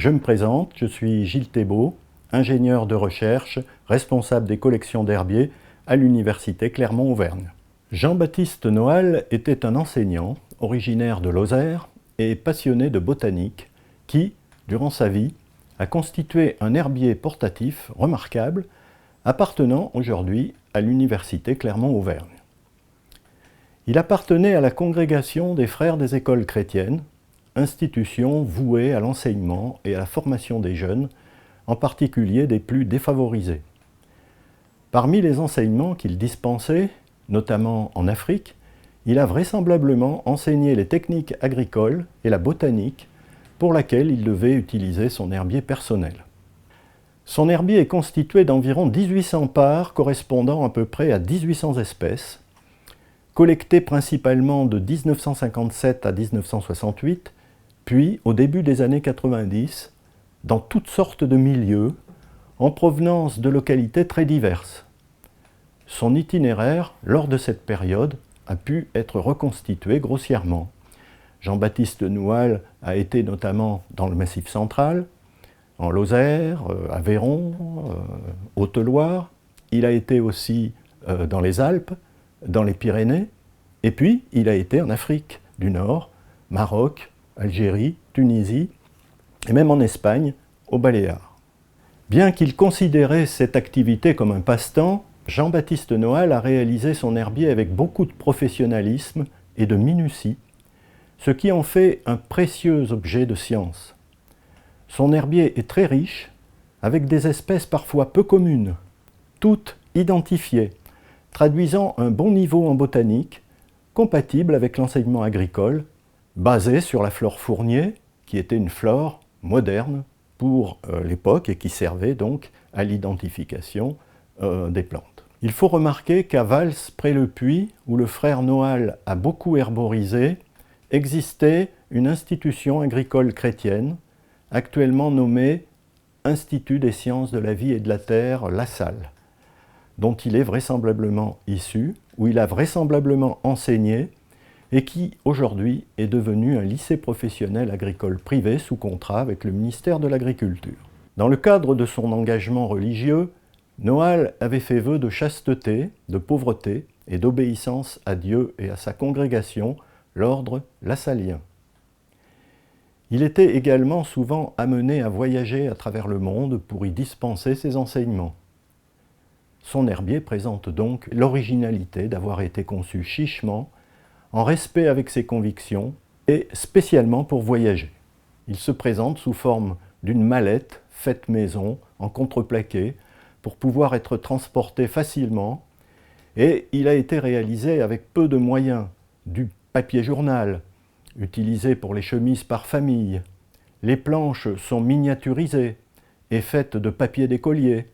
Je me présente, je suis Gilles Thébault, ingénieur de recherche, responsable des collections d'herbiers à l'Université Clermont-Auvergne. Jean-Baptiste Noal était un enseignant originaire de Lozère et passionné de botanique qui, durant sa vie, a constitué un herbier portatif remarquable appartenant aujourd'hui à l'Université Clermont-Auvergne. Il appartenait à la congrégation des Frères des écoles chrétiennes, institution vouée à l'enseignement et à la formation des jeunes, en particulier des plus défavorisés. Parmi les enseignements qu'il dispensait, notamment en Afrique, il a vraisemblablement enseigné les techniques agricoles et la botanique pour laquelle il devait utiliser son herbier personnel. Son herbier est constitué d'environ 1800 parts correspondant à peu près à 1800 espèces, collectées principalement de 1957 à 1968, puis au début des années 90, dans toutes sortes de milieux, en provenance de localités très diverses. Son itinéraire, lors de cette période, a pu être reconstitué grossièrement. Jean-Baptiste Noal a été notamment dans le Massif central, en Lozère, Aveyron, Haute-Loire. Il a été aussi dans les Alpes, dans les Pyrénées, et puis il a été en Afrique du Nord, Maroc, Algérie, Tunisie, et même en Espagne, aux Baléares. Bien qu'il considérait cette activité comme un passe-temps, Jean-Baptiste Noal a réalisé son herbier avec beaucoup de professionnalisme et de minutie, ce qui en fait un précieux objet de science. Son herbier est très riche, avec des espèces parfois peu communes, toutes identifiées, traduisant un bon niveau en botanique, compatible avec l'enseignement agricole, basé sur la flore Fournier, qui était une flore moderne pour l'époque et qui servait donc à l'identification des plantes. Il faut remarquer qu'à Vals, près le Puy, où le frère Noal a beaucoup herborisé, existait une institution agricole chrétienne, actuellement nommée Institut des sciences de la vie et de la terre, La Salle, dont il est vraisemblablement issu, où il a vraisemblablement enseigné, et qui, aujourd'hui, est devenu un lycée professionnel agricole privé sous contrat avec le ministère de l'Agriculture. Dans le cadre de son engagement religieux, Noal avait fait vœu de chasteté, de pauvreté et d'obéissance à Dieu et à sa congrégation, l'ordre lassalien. Il était également souvent amené à voyager à travers le monde pour y dispenser ses enseignements. Son herbier présente donc l'originalité d'avoir été conçu chichement, en respect avec ses convictions et spécialement pour voyager. Il se présente sous forme d'une mallette faite maison, en contreplaqué, pour pouvoir être transporté facilement, et il a été réalisé avec peu de moyens, du papier journal, utilisé pour les chemises par famille. Les planches sont miniaturisées et faites de papier d'écolier.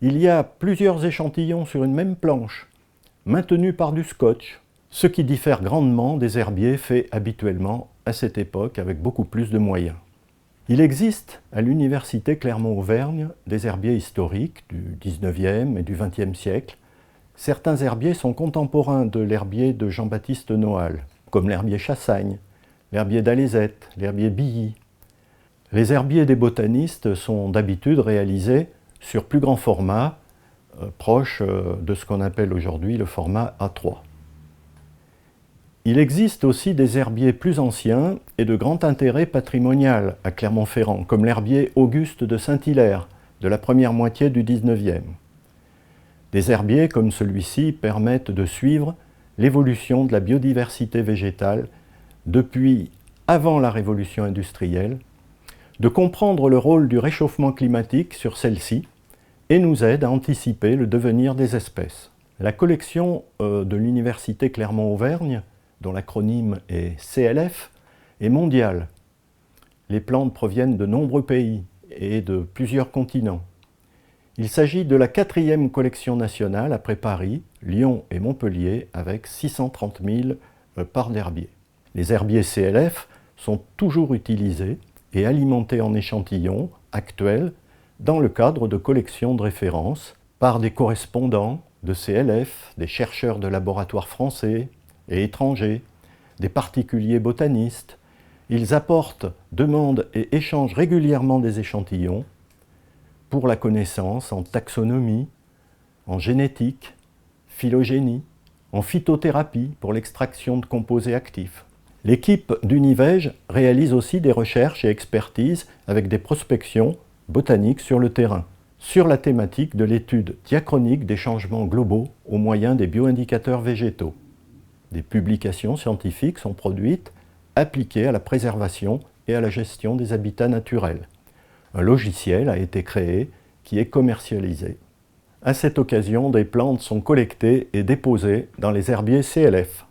Il y a plusieurs échantillons sur une même planche, maintenus par du scotch, ce qui diffère grandement des herbiers faits habituellement à cette époque avec beaucoup plus de moyens. Il existe à l'Université Clermont-Auvergne des herbiers historiques du 19e et du 20e siècle. Certains herbiers sont contemporains de l'herbier de Jean-Baptiste Noal, comme l'herbier Chassagne, l'herbier d'Alézette, l'herbier Billy. Les herbiers des botanistes sont d'habitude réalisés sur plus grand format, proche de ce qu'on appelle aujourd'hui le format A3. Il existe aussi des herbiers plus anciens et de grand intérêt patrimonial à Clermont-Ferrand, comme l'herbier Auguste de Saint-Hilaire, de la première moitié du 19e. Des herbiers comme celui-ci permettent de suivre l'évolution de la biodiversité végétale depuis avant la révolution industrielle, de comprendre le rôle du réchauffement climatique sur celle-ci et nous aident à anticiper le devenir des espèces. La collection de l'Université Clermont-Auvergne, dont l'acronyme est CLF, est mondiale. Les plantes proviennent de nombreux pays et de plusieurs continents. Il s'agit de la 4e collection nationale après Paris, Lyon et Montpellier, avec 630 000 parts d'herbiers. Les herbiers CLF sont toujours utilisés et alimentés en échantillons actuels dans le cadre de collections de référence par des correspondants de CLF, des chercheurs de laboratoires français et étrangers, des particuliers botanistes Ils apportent, demandent et échangent régulièrement des échantillons pour la connaissance en taxonomie, en génétique, phylogénie, en phytothérapie pour l'extraction de composés actifs. L'équipe d'Univège réalise aussi des recherches et expertises avec des prospections botaniques sur le terrain, sur la thématique de l'étude diachronique des changements globaux au moyen des bioindicateurs végétaux. Des publications scientifiques sont produites appliquées à la préservation et à la gestion des habitats naturels. Un logiciel a été créé qui est commercialisé. À cette occasion, des plantes sont collectées et déposées dans les herbiers CLF.